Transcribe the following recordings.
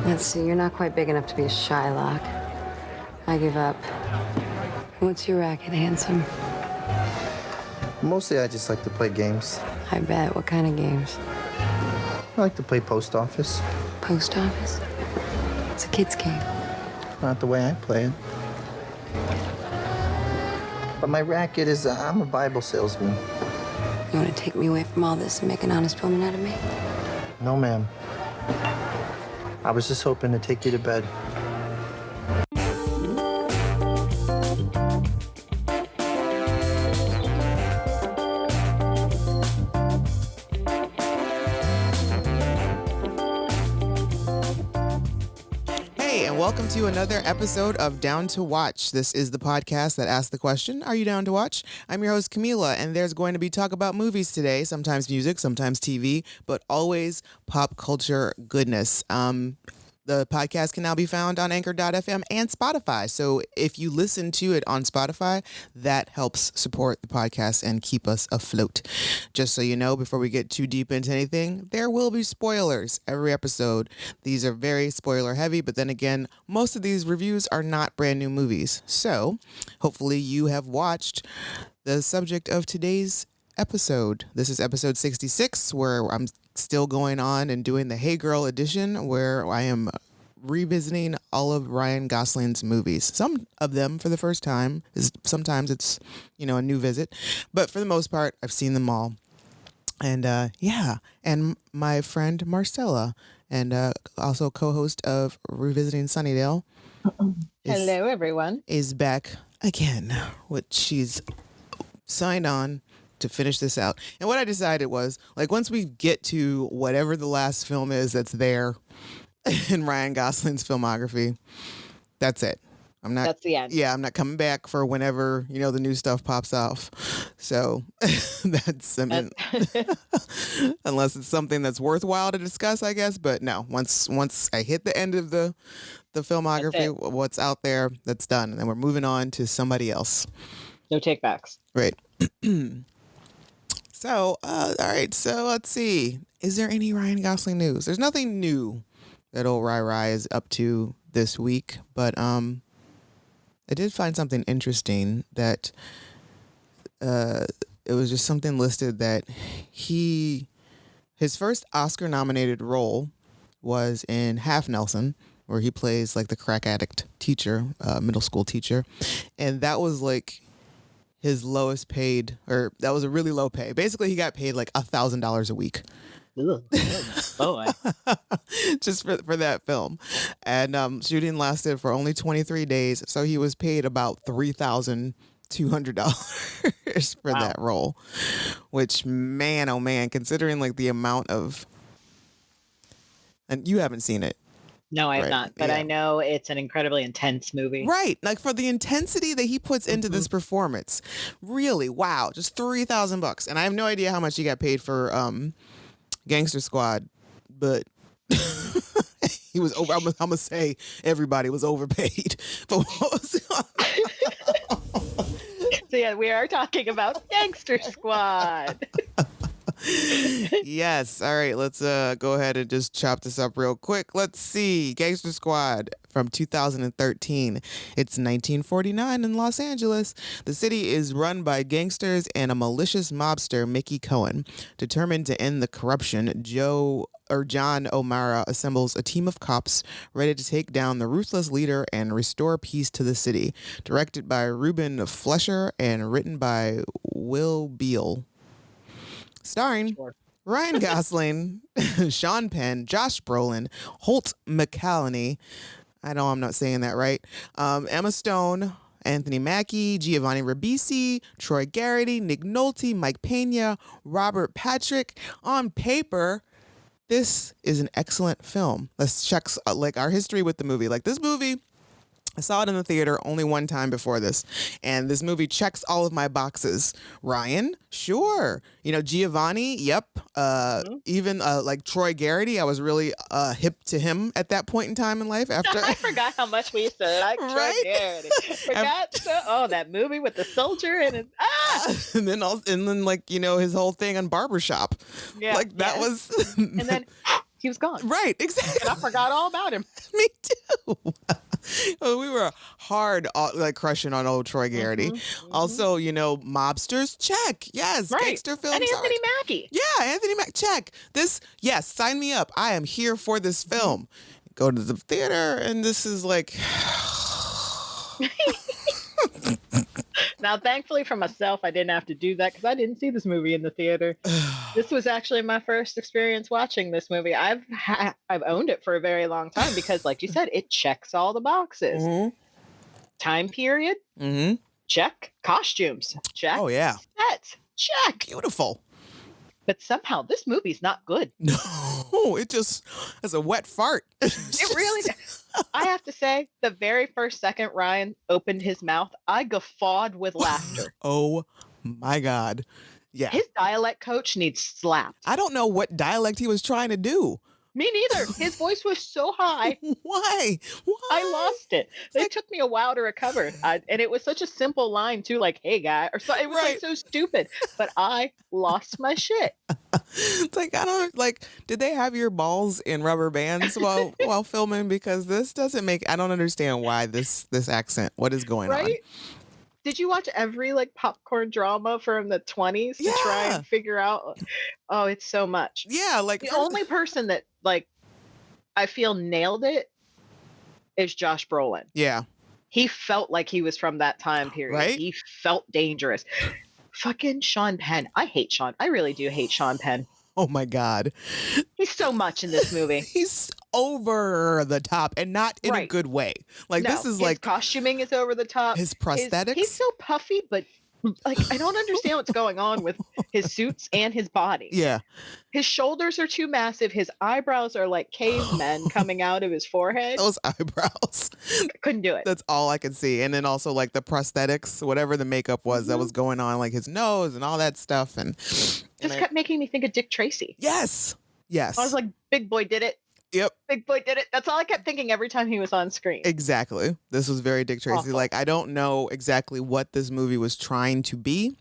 Let's see, you're not quite big enough to be a Shylock. I give up. What's your racket, handsome? Mostly I just like to play games. I bet. What kind of games? I like to play post office. Post office? It's a kid's game. Not the way I play it. But my racket is, I'm a Bible salesman. You want to take me away from all this and make an honest woman out of me? No, ma'am. I was just hoping to take you to bed. Welcome to another episode of Down to Watch. This is the podcast that asks the question, are you down to watch? I'm your host, Kahmeela, and there's going to be talk about movies today, sometimes music, sometimes TV, but always pop culture goodness. The podcast can now be found on Anchor.fm and Spotify. So if you listen to it on Spotify, that helps support the podcast and keep us afloat. Just so you know, before we get too deep into anything, there will be spoilers every episode. These are very spoiler heavy, but then again, most of these reviews are not brand new movies. So hopefully you have watched the subject of today's episode. This is episode 66, where I'm still going on and doing the Hey Girl edition, where I am revisiting all of Ryan Gosling's movies. Some of them for the first time. Sometimes it's, a new visit. But for the most part, I've seen them all. And and my friend Marcella, and also co-host of Revisiting Sunnydale. Hello, everyone. Is back again, which she's signed on to finish this out. And what I decided was, once we get to whatever the last film is that's there in Ryan Gosling's filmography, that's it. That's the end. Yeah, I'm not coming back for whenever, the new stuff pops off. So unless it's something that's worthwhile to discuss, I guess. But no, once I hit the end of the filmography, what's out there, that's done. And then we're moving on to somebody else. No takebacks. Right. So, all right. So let's see. Is there any Ryan Gosling news? There's nothing new that old Rai is up to this week, but I did find something interesting that it was just something listed that his first Oscar nominated role was in Half Nelson, where he plays the crack addict teacher, middle school teacher, and that was his lowest paid, or that was a really low pay. Basically, he got paid $1,000 a week. Boy. Just for that film. And shooting lasted for only 23 days. So he was paid about $3,200 for that role, which, man, oh man, considering the amount of, and you haven't seen it. No, I have not, but I know it's an incredibly intense movie. Right. For the intensity that he puts into this performance, really, wow, just $3,000. And I have no idea how much he got paid for Gangster Squad, but he was over. I'm going to say everybody was overpaid. But what was So yeah, we are talking about Gangster Squad. Yes. All right. Let's go ahead and just chop this up real quick. Let's see. Gangster Squad from 2013. It's 1949 in Los Angeles. The city is run by gangsters and a malicious mobster, Mickey Cohen. Determined to end the corruption, John O'Mara assembles a team of cops ready to take down the ruthless leader and restore peace to the city. Directed by Ruben Fleischer and written by Will Beal. Starring Ryan Gosling, Sean Penn, Josh Brolin, Holt McCallany. I know I'm not saying that right. Emma Stone, Anthony Mackie, Giovanni Ribisi, Troy Garrity, Nick Nolte, Mike Pena, Robert Patrick. On paper, this is an excellent film. Let's check our history with the movie. This movie, I saw it in the theater only one time before this, and this movie checks all of my boxes. Ryan, sure. Giovanni, yep. Even Troy Garrity, I was really hip to him at that point in time in life. After I forgot how much we used to like Troy Garrity. That movie with the soldier and it, and then his whole thing on Barbershop. Yeah, that was. And then he was gone. Right, exactly. And I forgot all about him. Me too. Well, we were hard like crushing on old Troy Garrity. Also, you know, mobsters, check. Yes, Right. gangster films. And Anthony Mackie. Yeah, Anthony Mack, check. This, yes, sign me up. I am here for this film. Go to the theater, and this is like... Now, thankfully for myself, I didn't have to do that because I didn't see this movie in the theater. This was actually my first experience watching this movie. I've owned it for a very long time because, like you said, it checks all the boxes. Time period, check. Costumes, check. Oh, yeah. Sets, check. Beautiful. But somehow this movie's not good. No, it just is a wet fart. It really. I have to say, the very first second Ryan opened his mouth, I guffawed with laughter. Oh my God. Yeah. His dialect coach needs slapped. I don't know what dialect he was trying to do. Me neither. His voice was so high. Why? I lost it. It took me a while to recover. And it was such a simple line, too, like, hey, guy. Or so, it was like so stupid. But I lost my shit. It's like, I don't, like, did they have your balls in rubber bands while filming? Because this doesn't make, I don't understand why this accent, what is going on? Did you watch every like popcorn drama from the 20s to try and figure out? Oh, it's so much. Yeah, like the only person that like I feel nailed it is Josh Brolin. Yeah. He felt like he was from that time period. Right? He felt dangerous. Fucking Sean Penn. I hate Sean. I really do hate Sean Penn. Oh my God. He's so much in this movie. He's over the top and not in a good way. Like No, this is his like costuming is over the top. His prosthetics. He's so puffy, but like I don't understand what's going on with his suits and his body. Yeah. His shoulders are too massive. His eyebrows are like cavemen coming out of his forehead. Those eyebrows. Couldn't do it. That's all I could see. And then also like the prosthetics, whatever the makeup was that was going on, like his nose and all that stuff. And just kept making me think of Dick Tracy. Yes. Yes. I was like, big boy did it. Yep. Big boy did it. That's all I kept thinking every time he was on screen. Exactly. This was very Dick Tracy. Awful. Like, I don't know exactly what this movie was trying to be.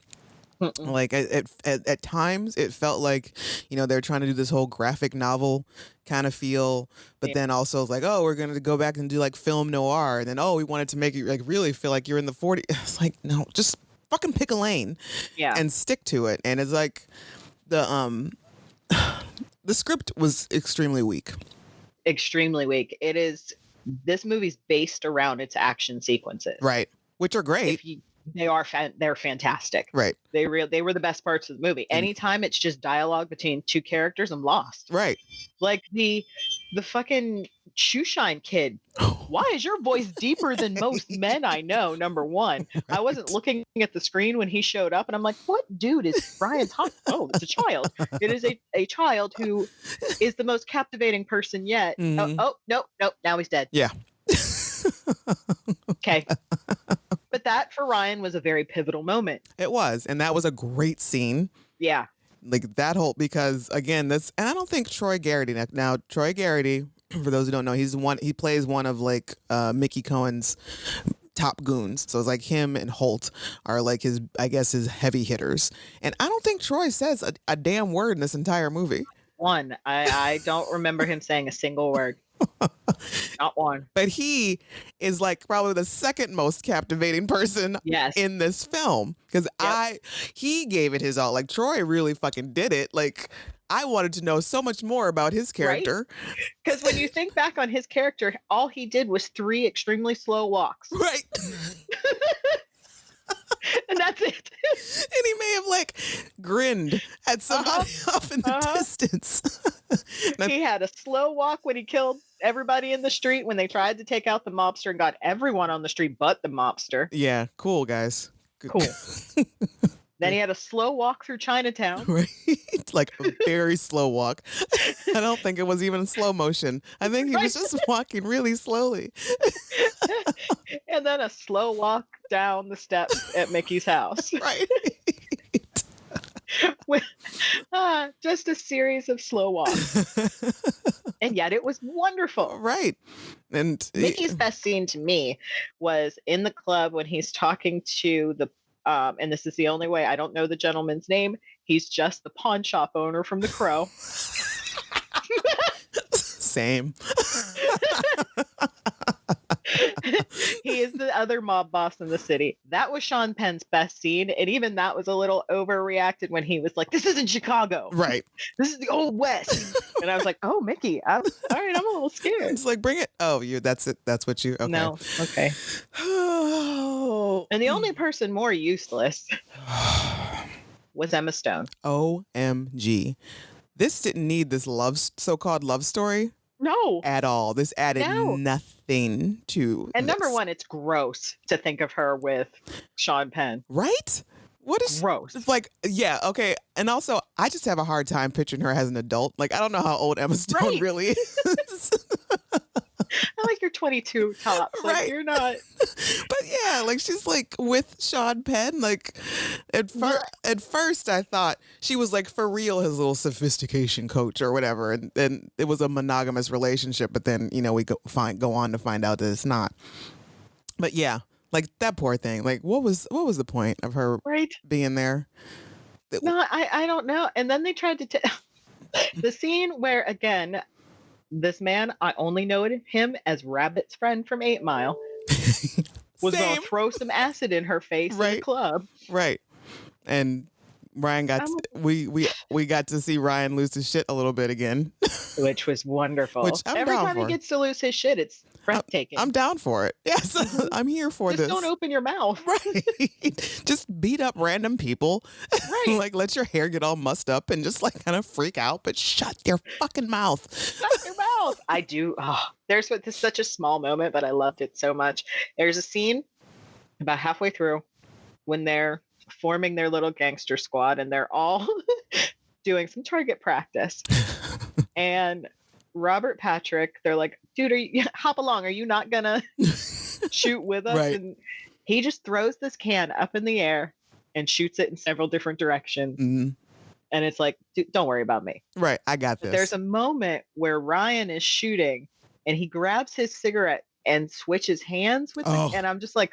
Like, at times, it felt like, you know, they're trying to do this whole graphic novel kind of feel. But then also, it's like, oh, we're going to go back and do, like, film noir. And then, oh, we wanted to make you, like, really feel like you're in the 40s. It's like, no, just fucking pick a lane. Yeah. And stick to it. And it's like, the script was extremely weak. Extremely weak. It is. This movie's based around its action sequences, Right. Which are great. They're fantastic. Right. They were the best parts of the movie. Anytime it's just dialogue between two characters, I'm lost. Right. Like the fucking shoeshine kid. Why is your voice deeper than most men I know? Number one. Right. I wasn't looking at the screen when he showed up, and I'm like, what dude is Brian talking? Oh, it's a child. It is a child who is the most captivating person yet. Oh, nope. Now he's dead. Yeah. Okay. But that for Ryan was a very pivotal moment. It was. And that was a great scene. Yeah. Like that whole, because again, and I don't think Troy Garrity, now Troy Garrity, for those who don't know, he plays one of like Mickey Cohen's top goons. So it's like him and Holt are like his heavy hitters. And I don't think Troy says a damn word in this entire movie. One. I don't remember him saying a single word. Not one. But he is like probably the second most captivating person in this film. Because he gave it his all. Like Troy really fucking did it. Like I wanted to know so much more about his character. Because when you think back on his character, all he did was 3 extremely slow walks. Right. And that's it. And he may have like grinned at somebody off in the distance. He had a slow walk when he killed everybody in the street when they tried to take out the mobster and got everyone on the street but the mobster. Yeah, cool guys. Cool. Then he had a slow walk through Chinatown. Right. Like a very slow walk. I don't think it was even in slow motion. I think he was just walking really slowly. And then a slow walk down the steps at Mickey's house. Right. With just a series of slow walks. And yet it was wonderful. Right. And Mickey's best scene to me was in the club when he's talking to the and this is the only way, I don't know the gentleman's name. He's just the pawn shop owner from The Crow. Same. He is the other mob boss in the city. That was Sean Penn's best scene, and even that was a little overreacted when he was like, "This isn't Chicago. Right. This is the old West." And I was like, "Oh, Mickey, all right, I'm a little scared." It's like, bring it. Oh, that's it. That's what you. Okay. No, okay. And the only person more useless was Emma Stone. OMG. This didn't need this so-called love story No. at all. This added nothing to And number this. one, it's gross to think of her with Sean Penn. Right? What is Gross. It's like, yeah, okay. And also, I just have a hard time picturing her as an adult. Like, I don't know how old Emma Stone Right. really is. I like your 22 tops. Like, Right. you're not. But yeah, like she's like with Sean Penn. Like at first I thought she was like for real his little sophistication coach or whatever, and it was a monogamous relationship. But then we go on to find out that it's not. But yeah, like that poor thing. Like what was the point of her Right. being there? No, I don't know. And then they tried to the scene where, again, this man, I only know him as Rabbit's friend from 8 Mile, was going Same. to throw some acid in her face in the Right. club. Right. And Ryan we got to see Ryan lose his shit a little bit again. Which was wonderful. Which I'm Every down time for. he gets to lose his shit, it's breathtaking. I'm down for it. Yes, I'm here for Just this. don't open your mouth. Right. Just beat up random people. Right. Like let your hair get all mussed up and just like kind of freak out, but shut your fucking mouth. Shut your mouth. I do. Oh, this is such a small moment, but I loved it so much. There's a scene about halfway through when they're forming their little gangster squad and they're all doing some target practice. And Robert Patrick, they're like, dude, hop along. Are you not gonna shoot with us? Right. And he just throws this can up in the air and shoots it in several different directions. Mm-hmm. And it's like, dude, don't worry about me. Right. I got But this. there's a moment where Ryan is shooting and he grabs his cigarette and switches hands with it. And I'm just like,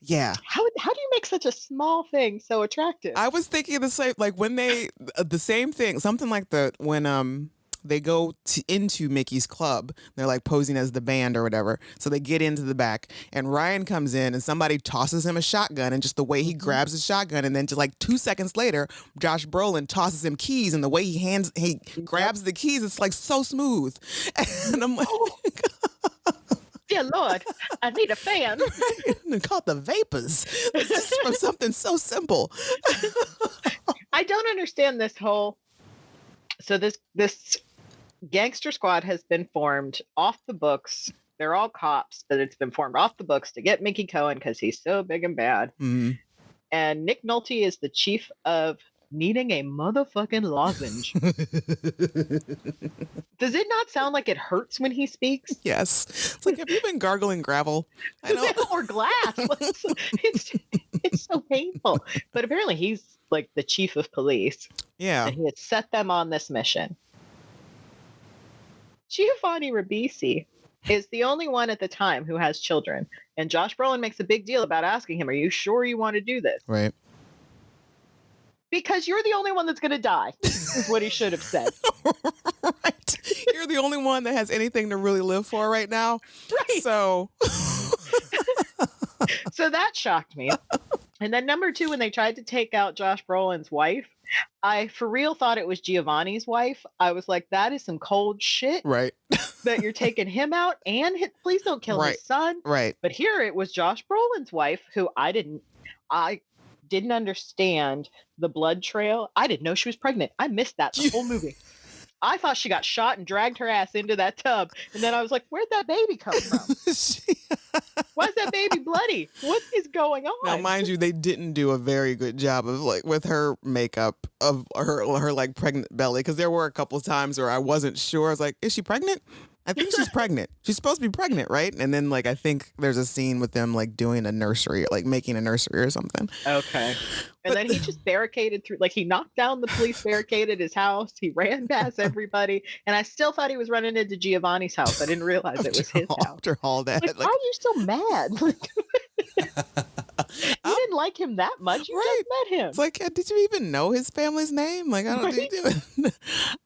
yeah. how do you make such a small thing so attractive? I was thinking the same, like when the same thing, something like when they go into Mickey's club, they're like posing as the band or whatever. So they get into the back and Ryan comes in and somebody tosses him a shotgun, and just the way he grabs his shotgun, and then just like 2 seconds later, Brolin tosses him keys, and the way he grabs the keys, it's like so smooth. And I'm like, Dear Lord, I need a fan. called the vapors. It's just from something so simple. I don't understand this whole. So this Gangster Squad has been formed off the books. They're all cops, but it's been formed off the books to get Mickey Cohen because he's so big and bad. Mm-hmm. And Nick Nolte is the chief of needing a motherfucking lozenge. Does it not sound like it hurts when he speaks? Yes. It's like, have you been gargling gravel? I know. Or glass. It's so painful. But apparently he's like the chief of police. Yeah. And he had set them on this mission. Giovanni Ribisi is the only one at the time who has children. And Josh Brolin makes a big deal about asking him, are you sure you want to do this? Right. Because you're the only one that's going to die, is what he should have said. Right. You're the only one that has anything to really live for right now. Right. So. So that shocked me. And then number 2, when they tried to take out Josh Brolin's wife, I for real thought it was Giovanni's wife. I was like, that is some cold shit. Right. That you're taking him out and please don't kill his son. Right. But here it was Josh Brolin's wife, who I didn't understand the blood trail. I didn't know she was pregnant. I missed that the whole movie. I thought she got shot and dragged her ass into that tub. And then I was like, where'd that baby come from? Why is that baby bloody? What is going on? Now, mind you, they didn't do a very good job of like with her makeup of her like pregnant belly, because there were a couple of times where I wasn't sure. I was like, is she pregnant? I think she's pregnant. She's supposed to be pregnant, right? And then like I think there's a scene with them like doing a nursery, like making a nursery or something. Okay. And then he just barricaded through, like he knocked down the police barricade at his house. He ran past everybody. And I still thought he was running into Giovanni's house. I didn't realize it was his house. After all that. Like, why are you so mad? You didn't didn't like him that much. You Right. just met him. It's like, did you even know his family's name? Like, I don't Right? do.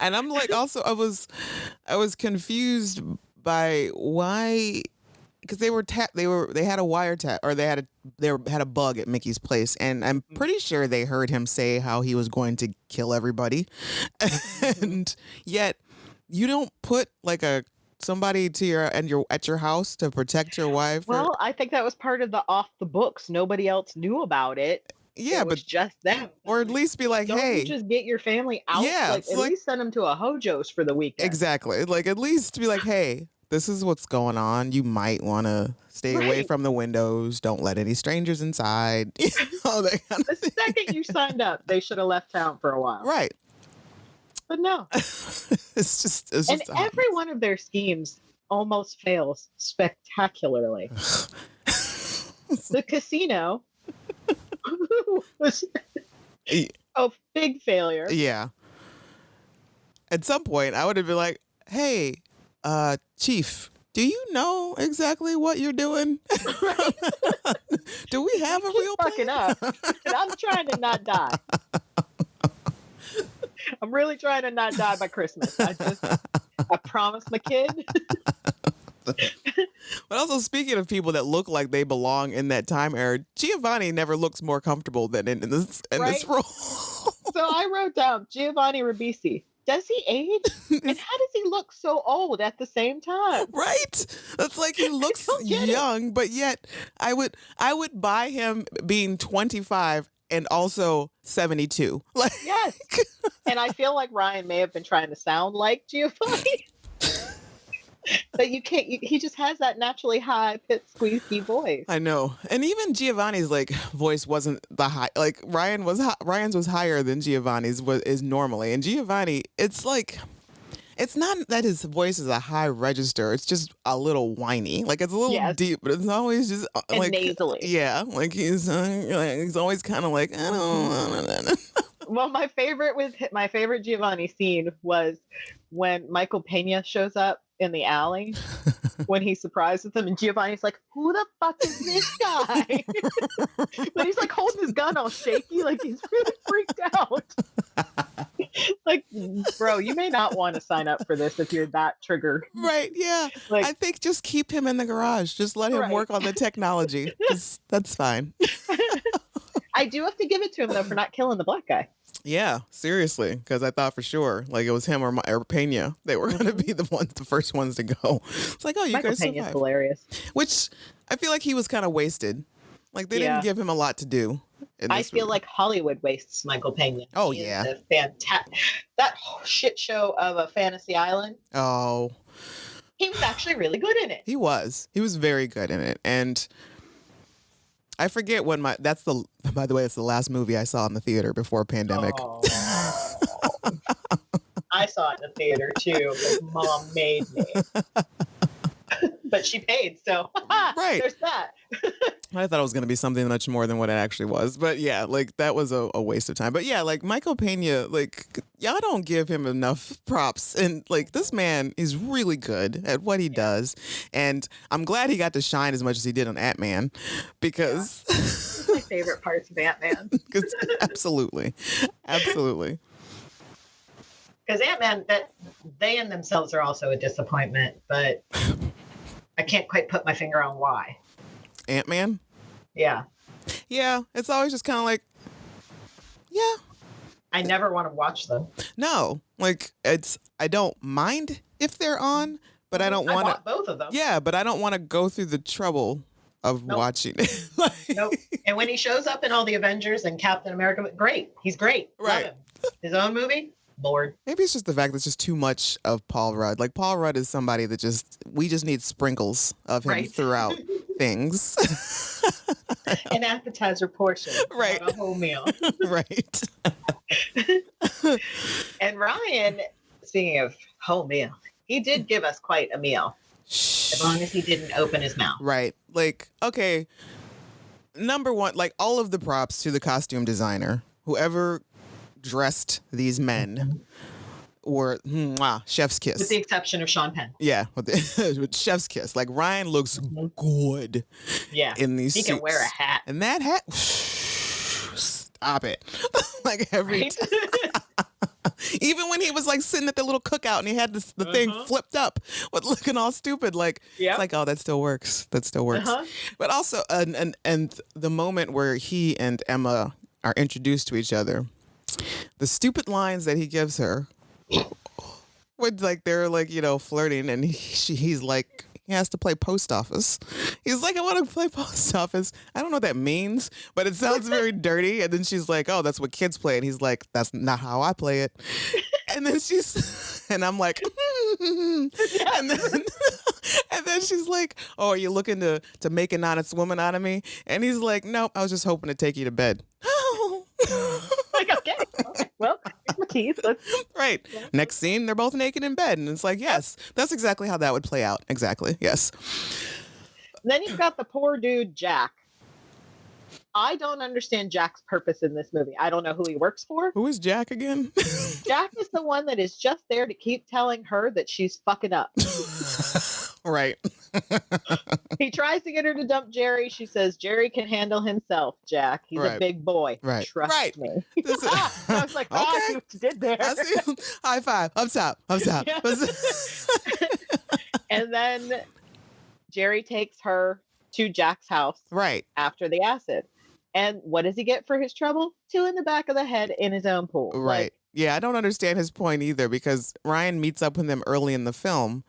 And I'm like, also, I was confused by why, because they had a wiretap, or they had a bug at Mickey's place, and I'm pretty sure they heard him say how he was going to kill everybody, and yet you don't put like somebody at your house to protect your wife. Well, I think that was part of the off the books. Nobody else knew about it. Yeah, It was but just them. or at least be like, Don't hey, you just get your family out? Yeah, like it's at like- least send them to a Hojo's for the weekend. exactly. Like, at least be like, hey, this is what's going on. You might want to stay away Right. from the windows. Don't let any strangers inside. That kind The of thing. second you signed up, they should have left town for a while. Right. But no. It's just And a hot every one of their schemes almost fails spectacularly. The casino was a big failure. Yeah. At some point, I would have been like, hey, Chief, do you know exactly what you're doing? Do we have a Keep real fucking plan? up, and I'm trying to not die. I'm really trying to not die by Christmas. I promised my kid. But also, speaking of people that look like they belong in that time era, Giovanni never looks more comfortable than in this Right? role. So I wrote down Giovanni Ribisi. Does he age? And how does he look so old at the same time? Right? That's like he looks don't get it. young, but yet I would buy him being 25 and also 72. Like, Yes. And I feel like Ryan may have been trying to sound like Giovanni. But you can't, he just has that naturally high pitched squeaky voice. I know. And even Giovanni's like voice wasn't the high, like Ryan's was higher than Giovanni's is normally. And Giovanni, it's like, it's not that his voice is a high register. It's just a little whiny. Like, it's a little Yes. deep, but it's always just And like nasally. Yeah, like he's always kind of like, I don't. Well, my favorite Giovanni scene was when Michael Pena shows up in the alley when he surprises them, and Giovanni's like, "Who the fuck is this guy?" But he's like holding his gun all shaky, like he's really freaked out. Like, bro, you may not want to sign up for this if you're that triggered. Right, yeah. Like, I think just keep him in the garage. Just let him Right. work on the technology. 'Cause that's fine. I do have to give it to him though for not killing the black guy. Yeah, seriously, because I thought for sure, like it was him or Pena. They were going to be the first ones to go. It's like, oh, you Michael guys Pena's survived. hilarious. Which I feel like he was kind of wasted. Like they Yeah. didn't give him a lot to do. in I this feel movie. like Hollywood wastes Michael Pena. Oh, He is yeah. a that shit show of a fantasy island. Oh, He was actually really good in it. he was. He was very good in it, and I forget when by the way, it's the last movie I saw in the theater before pandemic. Oh. I saw it in the theater too, because Mom made me. But she paid, so Right. there's that. I thought it was going to be something much more than what it actually was. But yeah, like that was a waste of time. But yeah, like Michael Pena, like y'all don't give him enough props. And like this man is really good at what he does. And I'm glad he got to shine as much as he did on Ant-Man because It's my favorite parts of Ant-Man. absolutely. Absolutely. Because Ant-Man, that they in themselves are also a disappointment, but I can't quite put my finger on why. Ant-Man? Yeah. Yeah, it's always just kind of like, yeah, I never want to watch them. no. Like I don't mind if they're on, but I don't I want to. bought both of them. Yeah, but I don't want to go through the trouble of Nope. watching it. Like, Nope. And when he shows up in all the Avengers and Captain America, great. He's great. Right. Love him. His own movie, bored. maybe it's just the fact that it's just too much of Paul Rudd. Like Paul Rudd is somebody that we just need sprinkles of him Right. throughout things. An appetizer portion. Right. Not a whole meal. Right. And Ryan, speaking of whole meal, he did give us quite a meal. As long as he didn't open his mouth. Right. Like, okay. Number one, like all of the props to the costume designer, whoever dressed these men were chef's kiss. With the exception of Sean Penn. Yeah, with chef's kiss. Like Ryan looks good Yeah. in these He can suits. wear a hat. And that hat, stop it. Like every Right? even when he was like sitting at the little cookout and he had the thing flipped up with looking all stupid, like Yep. it's like, oh, that still works. That still works. But also, and the moment where he and Emma are introduced to each other, the stupid lines that he gives her, when like they're like, you know, flirting, and he's like, he has to play post office. He's like, I want to play post office. I don't know what that means, but it sounds very dirty. And then she's like, oh, that's what kids play. And he's like, that's not how I play it. And then and I'm like, and then she's like, oh, are you looking to make an honest woman out of me? And he's like, nope, I was just hoping to take you to bed. Like, okay. Well, here's my keys. Right. Next scene, they're both naked in bed. And it's like, yes, that's exactly how that would play out. Exactly. Yes. Then you've got the poor dude, Jack. I don't understand Jack's purpose in this movie. I don't know who he works for. Who is Jack again? Jack is the one that is just there to keep telling her that she's fucking up. Right. He tries to get her to dump Jerry. She says, Jerry can handle himself, Jack. He's a big boy. Right. Trust me. I was like, oh, Okay. I see what you did there. I see. High five. Up top. Up top. Yeah. And then Jerry takes her to Jack's house Right. after the acid. And what does he get for his trouble? 2 in the back of the head in his own pool. Right. Like, Yeah, I don't understand his point either, because Ryan meets up with him early in the film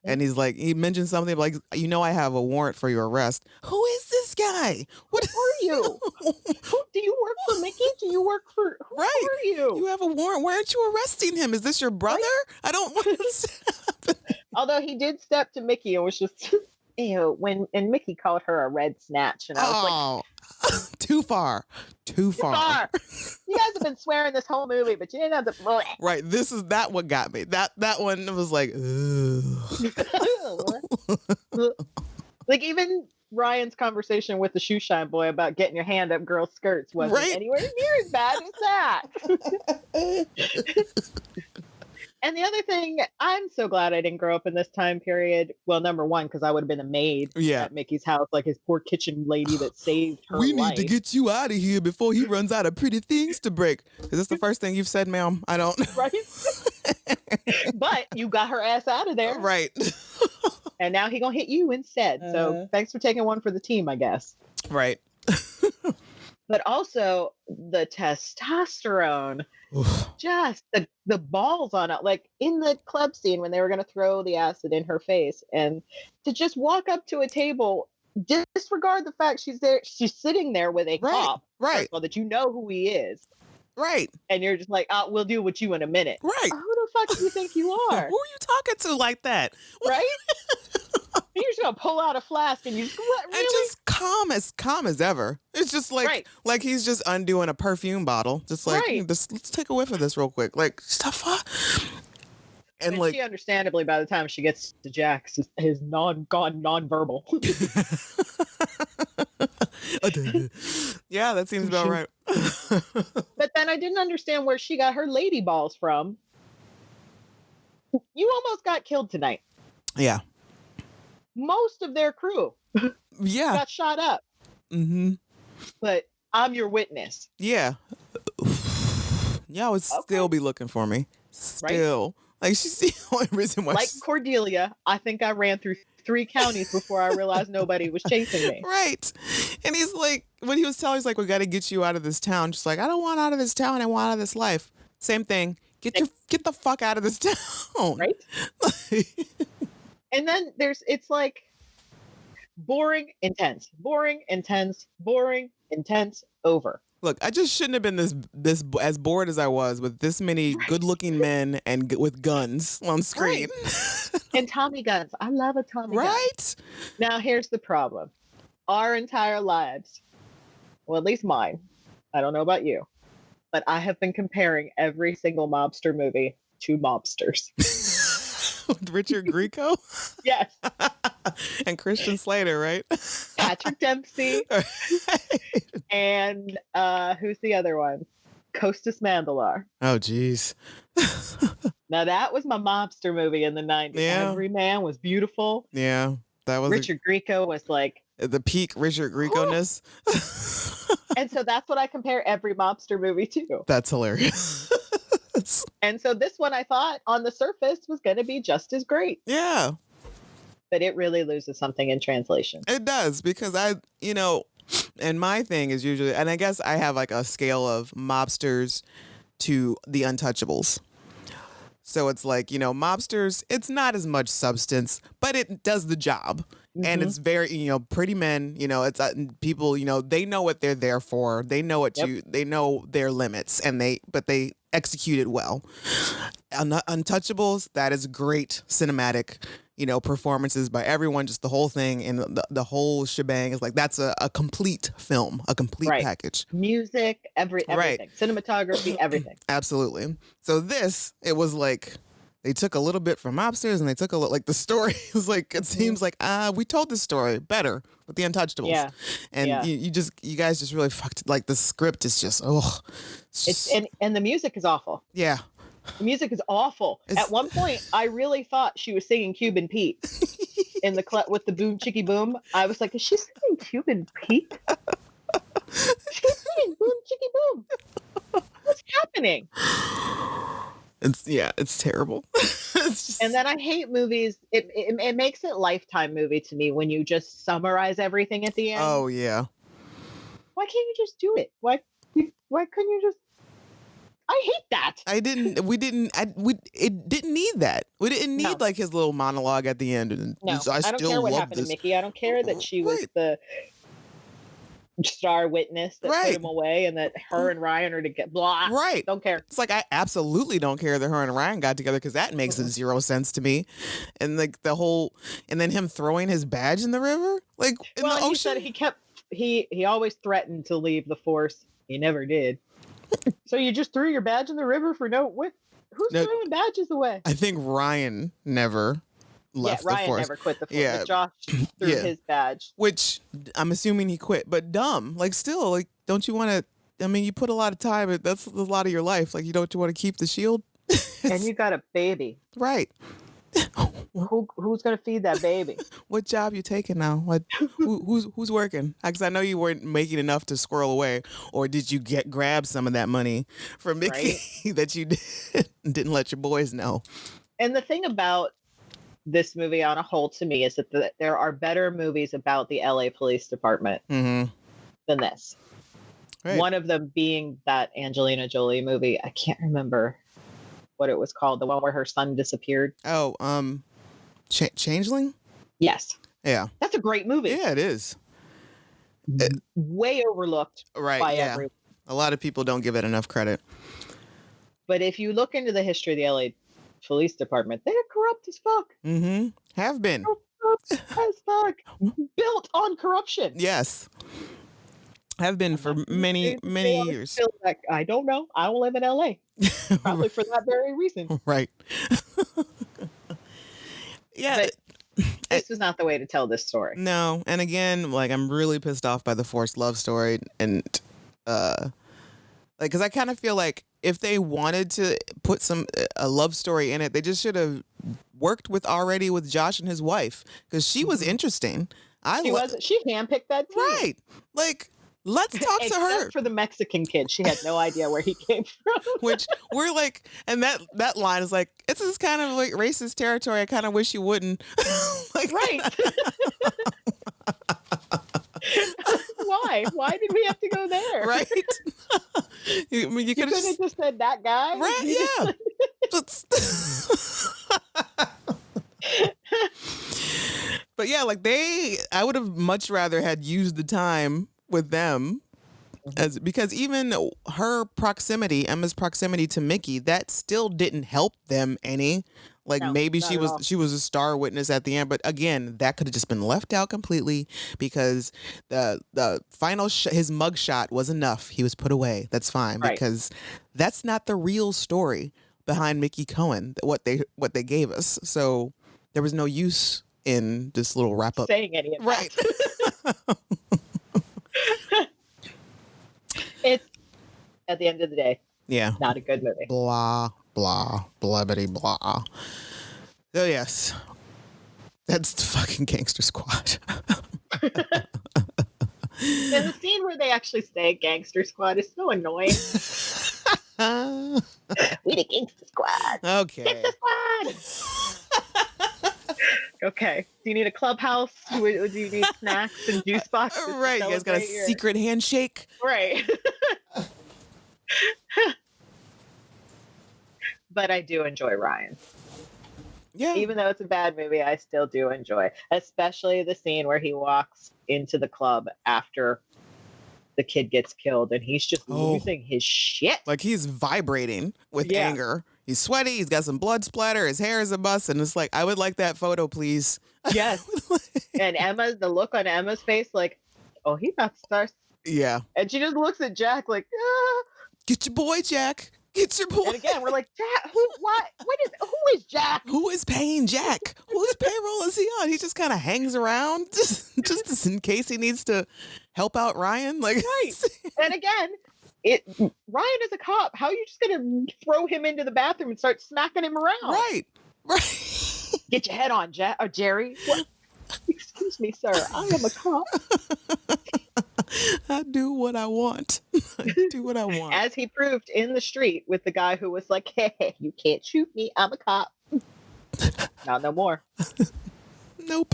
and he's like, he mentions something like, you know, I have a warrant for your arrest. Who is this guy? What are you? Do you work for Mickey? Do you work for who Right. are you? You have a warrant. Why aren't you arresting him? Is this your brother? Right? I don't want to. Although he did step to Mickey and was just, ew, and Mickey called her a red snatch. And I was like, too far. Too far. You guys have been swearing this whole movie, but you didn't have to. Right. That what got me. That one was like, like even Ryan's conversation with the shoe shine boy about getting your hand up girls' skirts wasn't anywhere near as bad as that. And the other thing, I'm so glad I didn't grow up in this time period. Well, number one, because I would have been a maid at Mickey's house, like his poor kitchen lady that saved her We life. need to get you out of here before he runs out of pretty things to break. Is this the first thing you've said, ma'am? I don't. Right? But you got her ass out of there. Right. And now he gonna hit you instead. So thanks for taking one for the team, I guess. Right. But also the testosterone. Just the balls on it, like in the club scene when they were going to throw the acid in her face, and to just walk up to a table, disregard the fact she's sitting there with a cop, right? Well, that you know who he is, right? And you're just like, oh, we'll deal with you in a minute, right? Who the fuck do you think you are? Who are you talking to like that, right? You're just gonna pull out a flask and you what, really? And just calm as ever. It's just like like he's just undoing a perfume bottle. Just like let's take a whiff of this real quick. Like stuff. And like she understandably by the time she gets to Jack's his non-verbal. Yeah, that seems about right. But then I didn't understand where she got her lady balls from. You almost got killed tonight. Yeah. Most of their crew got shot up. Mm-hmm. But I'm your witness. Yeah. Y'all would still be looking for me. Still. Like, she's the only reason why. Like Cordelia, I think I ran through 3 counties before I realized nobody was chasing me. Right. And he's like, when he was telling, he's like, we got to get you out of this town. Just like, I don't want out of this town. I want out of this life. Same thing. Get the fuck out of this town. Right. And then it's like boring, intense, boring, intense, boring, intense, over. Look, I just shouldn't have been this as bored as I was with this many good-looking men and with guns on screen. Right. And Tommy guns. I love a Tommy gun. Right? Now, here's the problem. Our entire lives, well, at least mine, I don't know about you, but I have been comparing every single mobster movie to mobsters. With Richard Grieco? Yes. And Christian Slater, right? Patrick Dempsey. And who's the other one? Costas Mandylor. Oh, geez. Now, that was my mobster movie in the 90s. Yeah. Every Man was beautiful. Yeah. That was Richard Grieco was like the peak Richard Grieco-ness. And so that's what I compare every mobster movie to. That's hilarious. And so this one I thought on the surface was going to be just as great. Yeah. But it really loses something in translation. It does, because and my thing is usually, and I guess I have like a scale of mobsters to the Untouchables. So it's like, mobsters, it's not as much substance, but it does the job. Mm-hmm. And it's very, pretty men, it's people, they know what they're there for. They know they know their limits, and they execute it well. Untouchables, that is great cinematic, performances by everyone, just the whole thing, and the whole shebang is like, that's a complete film, a complete package. Music, everything, cinematography, everything. Absolutely. So it was like, they took a little bit from mobsters, and they took a little, like, the story was like, it seems like, we told this story better with the Untouchables. Yeah. And you guys just really fucked, like, the script is just, and the music is awful. Yeah. The music is awful. At one point, I really thought she was singing Cuban Pete in the with the boom chicky boom. I was like, is she singing Cuban Pete? She's singing boom chicky boom. What's happening? It's terrible. And then I hate movies. It makes it Lifetime movie to me when you just summarize everything at the end. Oh yeah. Why can't you just do it? Why couldn't you just? I hate that. It didn't need that. We didn't need like his little monologue at the end. And no, I don't care what happened to Mickey. I don't care that she was the star witness that put him away, and that her and Ryan are to get blah. Right. Don't care. It's like, I absolutely don't care that her and Ryan got together, because that makes zero sense to me. And like and then him throwing his badge in the river, like in the ocean. He said he always threatened to leave the force. He never did. So you just threw your badge in the river for who's throwing badges away? I think Ryan never left the force. Ryan never quit the force. Yeah. Josh threw his badge. Which I'm assuming he quit, but dumb. Like, still, like, don't you want to, I mean, you put a lot of time, that's a lot of your life. Like, you want to keep the shield? And you got a baby. Right. Who's gonna feed that baby? What job you taking now? Who's working? Because I know you weren't making enough to squirrel away, or did you grab some of that money from Mickey that you didn't let your boys know? And the thing about this movie on a whole, to me, is that there are better movies about the LA Police Department than this. Right. One of them being that Angelina Jolie movie. I can't remember what it was called, the one where her son disappeared. Oh, Changeling? Yes. Yeah. That's a great movie. Yeah, it is. Way overlooked by everyone. A lot of people don't give it enough credit. But if you look into the history of the LA Police Department, they're corrupt as fuck. Mm-hmm. Have been. Corrupt as fuck. Built on corruption. Yes. Have been for many years. Like, I don't know. I don't live in LA. Probably for that very reason. Right. Yeah. But this was not the way to tell this story. No. And again, like, I'm really pissed off by the forced love story. And because I kind of feel like if they wanted to put a love story in it, they just should have worked with Josh and his wife, because she was interesting. She handpicked that team. Right. Like, let's talk to her. Except for the Mexican kid. She had no idea where he came from. Which we're like, and that line is like, it's this kind of like racist territory. I kind of wish you wouldn't. Like, right. Why? Why did we have to go there? Right. You could have just said that guy. Right. Yeah. But yeah, like I would have much rather had used the time with them, because even Emma's proximity to Mickey, that still didn't help them any. Like, no, maybe she was a star witness at the end, but again, that could have just been left out completely, because the final his mug shot was enough. He was put away. That's fine, because that's not the real story behind Mickey Cohen, what they gave us. So there was no use in this little wrap up saying any of that. Right. It's, at the end of the day, not a good movie. Blah, blah, blabbity, blah. So yes, that's the fucking Gangster Squad. And the scene where they actually say Gangster Squad is so annoying. We the Gangster Squad. Okay. Gangster Squad. Okay. Do you need a clubhouse? Do you need snacks and juice boxes? Right. You guys got a secret handshake? Right. But I do enjoy Ryan. Yeah. Even though it's a bad movie, I still do enjoy, especially the scene where he walks into the club after the kid gets killed and he's just losing his shit. Like he's vibrating with anger. He's sweaty. He's got some blood splatter. His hair is a mess. And it's like, I would like that photo, please. Yes. And the look on Emma's face, like, oh, he about to start. Yeah. And she just looks at Jack like, ah. Get your boy, Jack. Get your boy. And again, we're like, Jack, who is Jack? Who is paying Jack? Whose payroll is he on? He just kind of hangs around just in case he needs to help out Ryan. Like, right. And again, Ryan is a cop. How are you just gonna throw him into the bathroom and start smacking him around? Right. Get your head on, Jack or Jerry. What? Excuse me, sir. I am a cop. I do what I want. I do what I want. As he proved in the street with the guy who was like, hey, you can't shoot me. I'm a cop. Not no more. Nope.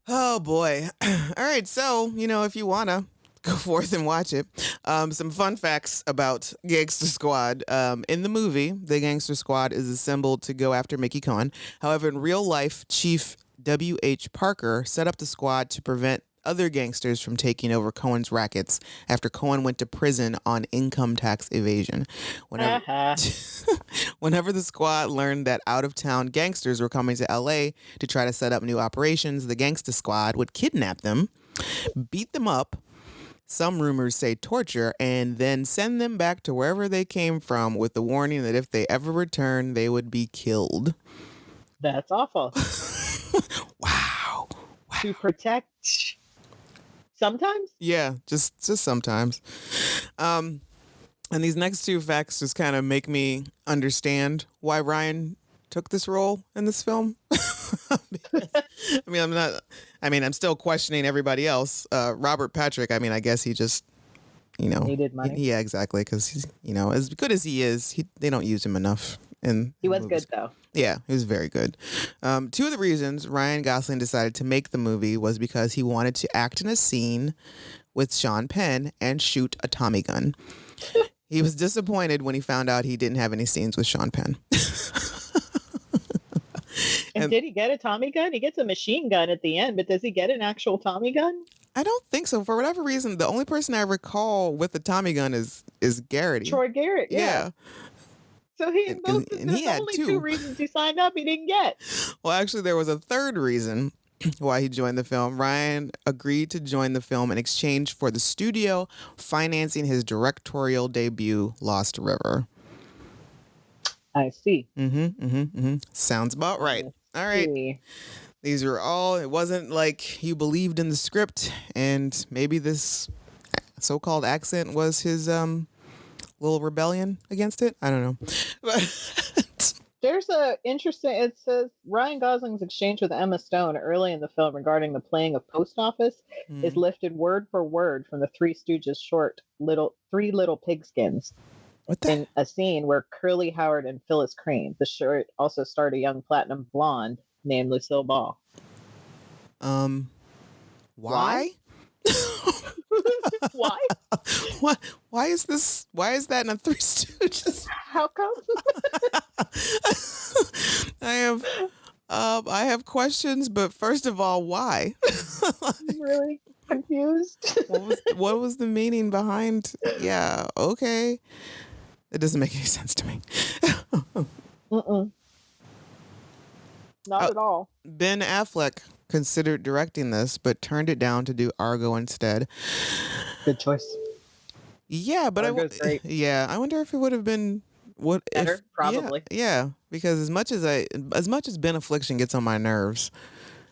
Oh, boy. All right. So, if you want to go forth and watch it, some fun facts about Gangster Squad. In the movie, the Gangster Squad is assembled to go after Mickey Cohen. However, in real life, Chief W.H. Parker set up the squad to prevent other gangsters from taking over Cohen's rackets after Cohen went to prison on income tax evasion. Whenever the squad learned that out-of-town gangsters were coming to L.A. to try to set up new operations, the Gangster Squad would kidnap them, beat them up, some rumors say torture, and then send them back to wherever they came from with the warning that if they ever returned, they would be killed. That's awful. Wow. To protect... Sometimes? Yeah, just sometimes. And these next two facts just kind of make me understand why Ryan took this role in this film. I'm still questioning everybody else. Robert Patrick, I guess he just, needed money. Yeah, exactly. Because he's, as good as he is, they don't use him enough. He was good, though. Yeah, he was very good. Two of the reasons Ryan Gosling decided to make the movie was because he wanted to act in a scene with Sean Penn and shoot a Tommy gun. He was disappointed when he found out he didn't have any scenes with Sean Penn. And did he get a Tommy gun? He gets a machine gun at the end, but does he get an actual Tommy gun? I don't think so. For whatever reason, the only person I recall with the Tommy gun is Garrity. Troy Garrett, yeah. So he had only two reasons he signed up he didn't get. Well, actually, there was a third reason why he joined the film. Ryan agreed to join the film in exchange for the studio financing his directorial debut, Lost River. I see. Sounds about right. All right. These are all, it wasn't like you believed in the script, and maybe this so-called accent was his little rebellion against it. I don't know. There's it says Ryan Gosling's exchange with Emma Stone early in the film regarding the playing of Post Office is lifted word for word from the Three Stooges short Three Little Pigskins. In a scene where Curly Howard and Phyllis Crane. The short also starred a young platinum blonde named Lucille Ball. Why? Why? Why is this? Why is that in a Three Stooges? How come? I have questions, but first of all, why? I'm really confused. What was the meaning behind? Yeah, okay. It doesn't make any sense to me. Not at all. Ben Affleck considered directing this, but turned it down to do Argo instead. Good choice. Yeah, but I wonder if it would have been better. Probably. Yeah, because as much as Ben Affliction gets on my nerves,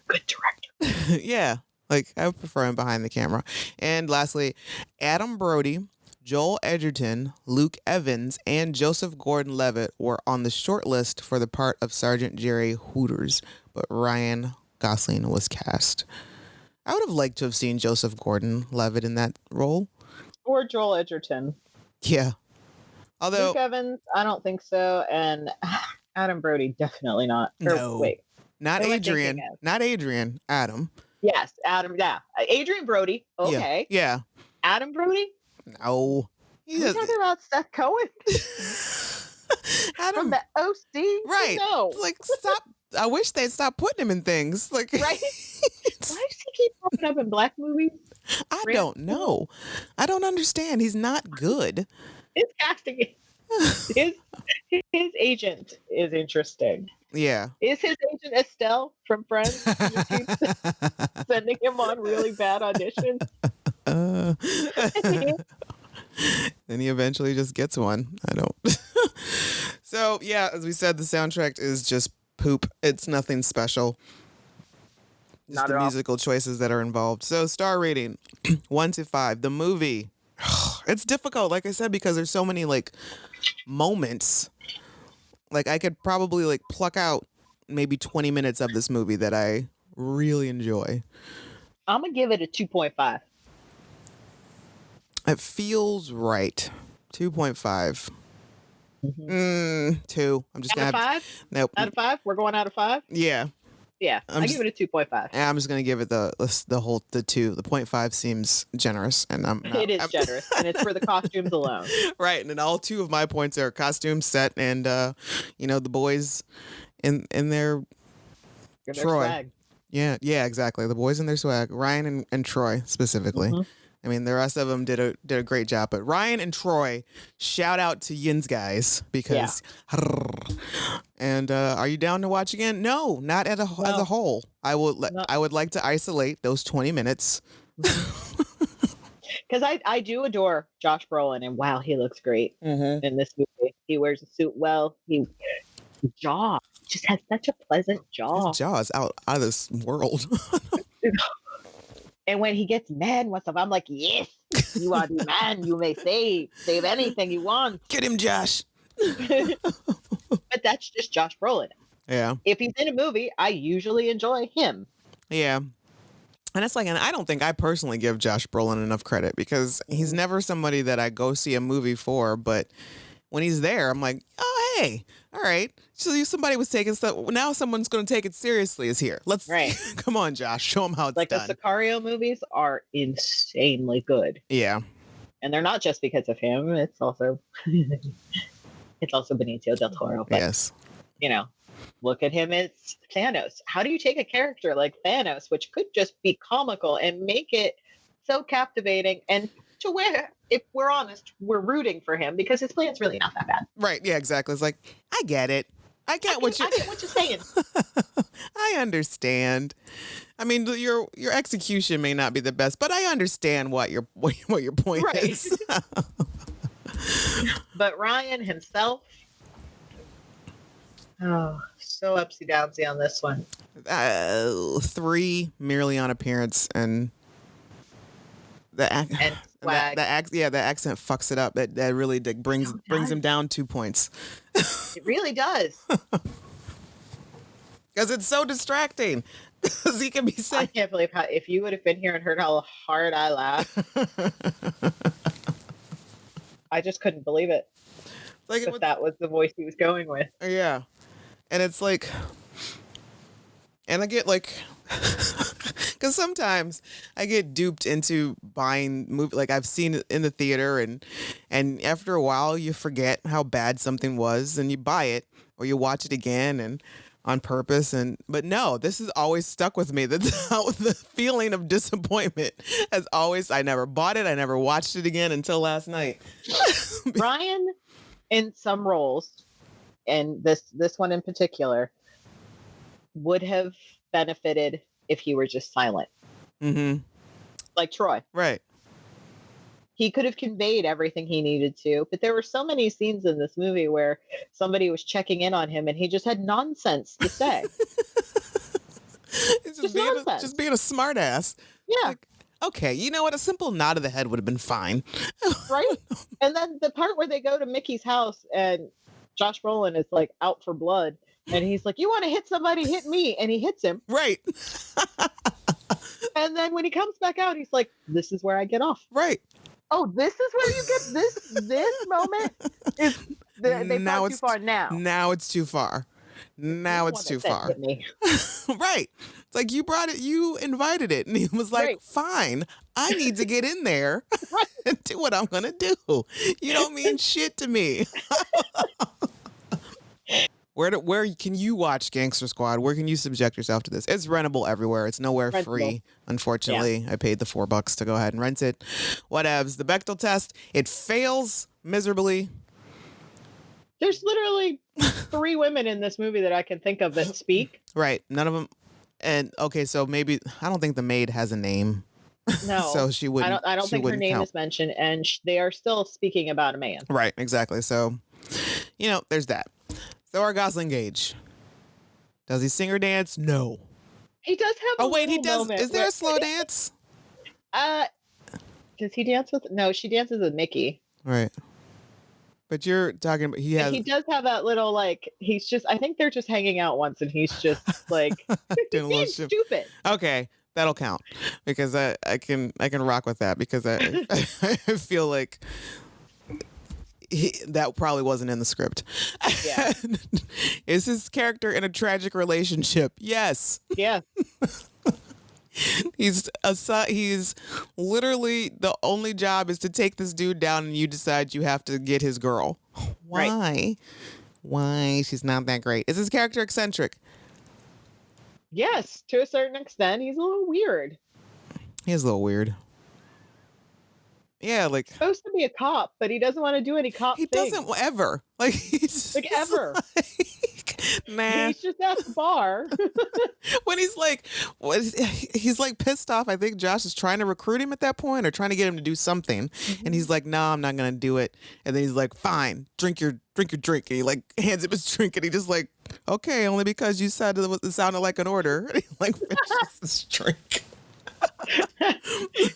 good director. Yeah, like I prefer him behind the camera. And lastly, Adam Brody, Joel Edgerton, Luke Evans, and Joseph Gordon-Levitt were on the short list for the part of Sergeant Jerry Hooters, but Ryan Gosling was cast. I would have liked to have seen Joseph Gordon-Levitt in that role. Or Joel Edgerton. Yeah. Although Luke Evans, I don't think so, and Adam Brody, definitely not. No. Wait, not who am I Adrian. thinking of? Not Adrian. Adam. Yes, Adam. Yeah, Adrian Brody. Okay. Yeah. Adam Brody. No. Are we talking about Seth Cohen from Adam. the OC? Right. No. Like, stop. I wish they'd stop putting him in things. Like, Right? Why does he keep popping up in black movies? I don't know. I don't understand. He's not good. His casting, his agent is interesting. Yeah. Is his agent Estelle from Friends? Sending him on really bad auditions. Then he eventually just gets one. I don't. So, yeah, as we said, the soundtrack is just poop. It's nothing special. Just Not the at all. musical choices that are involved. So, star rating 1 to 5. The movie. It's difficult, like I said, because there's so many like moments. Like I could probably like pluck out maybe 20 minutes of this movie that I really enjoy. I'm gonna give it a 2.5. It feels right. 2.5. 2. I'm just Out gonna of have 5? nope. Out of 5? We're going out of 5? Yeah. Yeah, I give it a 2.5. I'm just gonna give it the 2. The 0.5 seems generous, and It is generous, and it's for the costumes alone. Right, and then all 2 of my points are costume, set, and the boys in their Their Troy. swag. Yeah, exactly. The boys in their swag. Ryan and Troy specifically. Mhm. I mean, the rest of them did a great job, but Ryan and Troy, shout out to Yin's guys because. And are you down to watch again? No, not as a whole. I would like to isolate those 20 minutes. Because I do adore Josh Brolin, and wow, he looks great in this movie. He wears a suit well. Jaw just has such a pleasant jaw. His jaw is out of this world. And when he gets mad with him, I'm like, yes, you are the man. You may save anything you want. Get him, Josh. But that's just Josh Brolin. Yeah. If he's in a movie, I usually enjoy him. Yeah. And it's like, and I don't think I personally give Josh Brolin enough credit because he's never somebody that I go see a movie for. But when he's there, I'm like, oh, hey, all right. So somebody was taking stuff. Now someone's going to take it seriously is here. Let's come on, Josh. Show him how it's Like done. the Sicario movies are insanely good. Yeah. And they're not just because of him. It's also Benicio del Toro. But, Yes. look at him as Thanos. How do you take a character like Thanos, which could just be comical, and make it so captivating and to where, if we're honest, we're rooting for him because his plan's really not that bad. Right. Yeah, exactly. It's like, I get it. I get what you're saying. I understand. I mean, your execution may not be the best, but I understand what your point is. But Ryan himself, so upsy downsy on this one. 3 merely on appearance and the swag. the accent fucks it up. That really brings him down 2 points. It really does. Because it's so distracting. Because he can be I saying. can't believe if you would have been here and heard how hard I laughed. I just couldn't believe it. Like that was the voice he was going with. Yeah. And it's like, and I get like, because sometimes I get duped into buying movie, like I've seen it in the theater, and after a while you forget how bad something was, and you buy it or you watch it again and on purpose, but no, this has always stuck with me. The feeling of disappointment has always. I never bought it. I never watched it again until last night. Ryan, in some roles, and this one in particular, would have benefited if he were just silent. Mm-hmm. Like Troy. Right. He could have conveyed everything he needed to, but there were so many scenes in this movie where somebody was checking in on him and he just had nonsense to say. just being a smart ass. Yeah. Like, okay, you know what? A simple nod of the head would have been fine. Right? And then the part where they go to Mickey's house and Josh Brolin is like out for blood and he's like, you want to hit somebody, hit me. And he hits him. Right. And then when he comes back out, he's like, "This is where I get off." Right. Oh, this is where you get this moment is they've Now gone too far now. Now it's too far. Now You're the it's one too that said far. hit me. Right. It's like you brought it, you invited it. And he was like, Right. fine, I need to get in there and do what I'm going to do. You don't mean shit to me. Where can you watch Gangster Squad? Where can you subject yourself to this? It's rentable everywhere. It's nowhere Rentable. free. Unfortunately, I paid the $4 to go ahead and rent it. Whatevs. The Bechdel test, it fails miserably. There's literally 3 women in this movie that I can think of that speak. Right. None of them. And okay, so maybe I don't think the maid has a name. No, So she wouldn't. I don't think her name is mentioned, and they are still speaking about a man. Right. Exactly. So, there's that. So our Gosling Gage. Does he sing or dance? No. He does have. Oh wait, he does. Moment Is there a slow dance? Does he dance with? No, she dances with Mickey. Right. But you're talking about he does have that little he's just. I think they're just hanging out once, and he's just like doing a being little shit. stupid. Okay, that'll count because I can rock with that because I feel like that probably wasn't in the script. Yeah. Is his character in a tragic relationship? Yes. Yeah. He's literally the only job is to take this dude down and you decide you have to get his girl. Why? Right. Why? She's not that great. Is his character eccentric? Yes, to a certain extent, he's a little weird. He's a little weird. Yeah, He's supposed to be a cop, but he doesn't want to do any cop he things. doesn't ever. He's ever. Nah. He's just at the bar. When he's pissed off. I think Josh is trying to recruit him at that point or trying to get him to do something. Mm-hmm. And he's like, no, I'm not going to do it. And then he's like, fine, drink your drink. And he hands him his drink and he just okay, only because you said it sounded like an order. And he finishes his drink.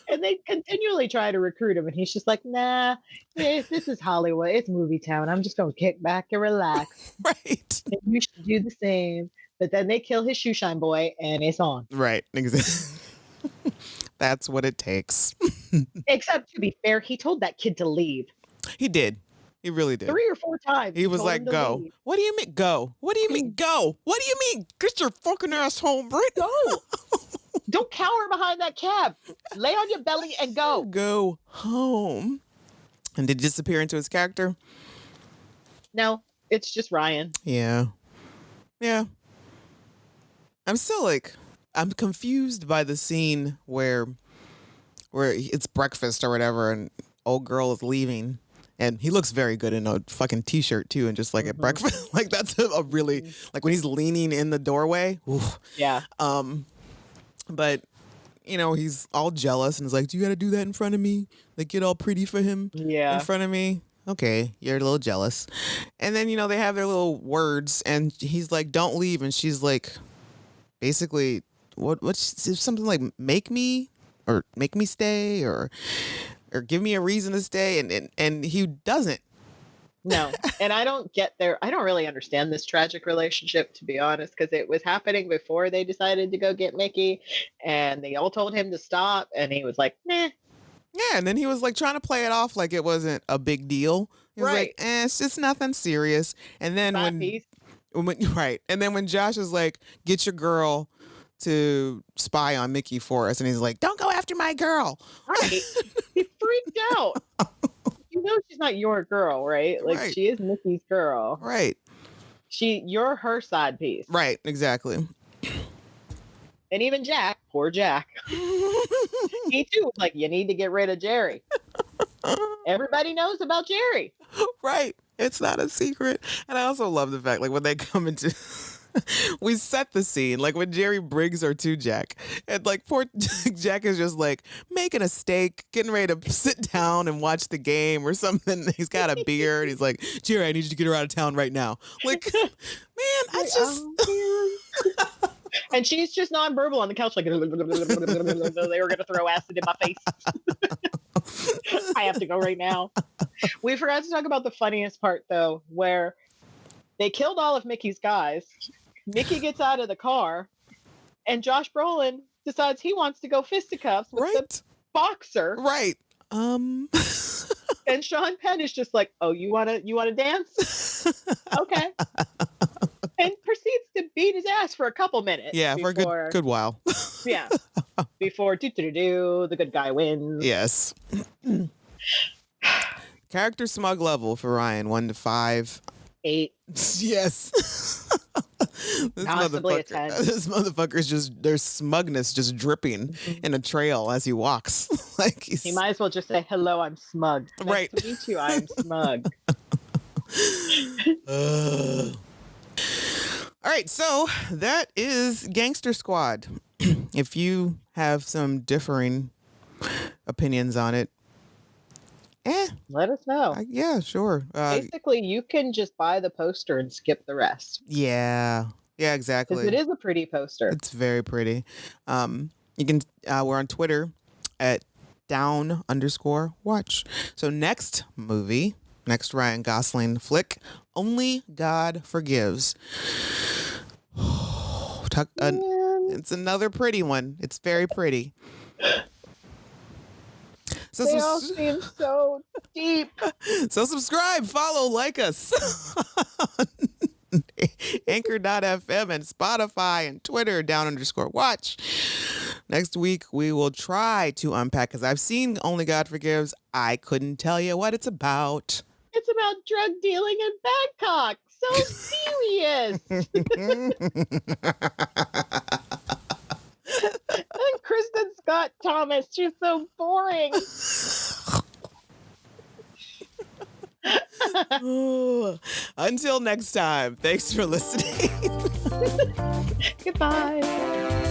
And they continually try to recruit him, and he's just like, nah, this is Hollywood. It's movie town. I'm just going to kick back and relax. Right. And you should do the same. But then they kill his shoeshine boy, and it's on. Right. Exactly. That's what it takes. Except, to be fair, he told that kid to leave. He did. He really did. 3 or 4 times. He was like, go. Leave. What do you mean, go? What do you mean, go? What do you mean, get your fucking ass home, Britt? Go. Don't cower behind that cab. Lay on your belly and go. Go home. And did he disappear into his character? No, it's just Ryan. Yeah. Yeah. I'm still I'm confused by the scene where it's breakfast or whatever and old girl is leaving. And he looks very good in a fucking t-shirt too. And just at breakfast, that's a really, when he's leaning in the doorway. Oof. Yeah. But, he's all jealous and is like, do you got to do that in front of me? Get all pretty for him in front of me? Okay, you're a little jealous. And then, they have their little words and he's like, don't leave. And she's like, basically, what's something like, make me stay or give me a reason to stay. And he doesn't. No, and I don't really understand this tragic relationship, to be honest, because it was happening before they decided to go get Mickey, and they all told him to stop, and he was like, nah. Yeah, and then he was trying to play it off like it wasn't a big deal. He was like, it's just nothing serious. And then when Josh is like, get your girl to spy on Mickey for us, and he's like, don't go after my girl. Right. He freaked out. You know she's not your girl, right? Right. She is Mickey's girl. Right. You're her side piece. Right, exactly. And even Jack, poor Jack, he too was like, you need to get rid of Jerry. Everybody knows about Jerry. Right. It's not a secret. And I also love the fact, when they come into... we set the scene when Jerry brings her to Jack and poor Jack is just making a steak, getting ready to sit down and watch the game or something. He's got a beer and he's like, Jerry, I need you to get her out of town right now. Man, I just and she's just nonverbal on the couch they were gonna throw acid in my face. I have to go right now. We forgot to talk about the funniest part though, where they killed all of Mickey's guys. Mickey gets out of the car, And Josh Brolin decides he wants to go fisticuffs with the boxer. Right. And Sean Penn is just like, oh, you wanna dance? Okay. And proceeds to beat his ass for a couple minutes. Yeah, for a good while. Yeah. Before the good guy wins. Yes. Character smug level for Ryan, 1 to 5. 8. Yes. Possibly a 10. This motherfucker's just, there's smugness just dripping in a trail as he walks. Like he might as well just say, hello, I'm smug. Right. Nice to meet you, I'm smug. All right, so that is Gangster Squad. If you have some differing opinions on it, let us know. Yeah, sure. Basically, you can just buy the poster and skip the rest. Yeah, exactly. Because it is a pretty poster. It's very pretty. You can. We're on Twitter at @down_watch. So next Ryan Gosling flick, Only God Forgives. It's another pretty one. It's very pretty. So they all seem so deep. So subscribe, follow, like us on Anchor.fm and Spotify and Twitter, _watch. Next week, we will try to unpack, because I've seen Only God Forgives. I couldn't tell you what it's about. It's about drug dealing in Bangkok. So serious. And Kristen Scott Thomas, she's so boring. Until next time, thanks for listening. Goodbye.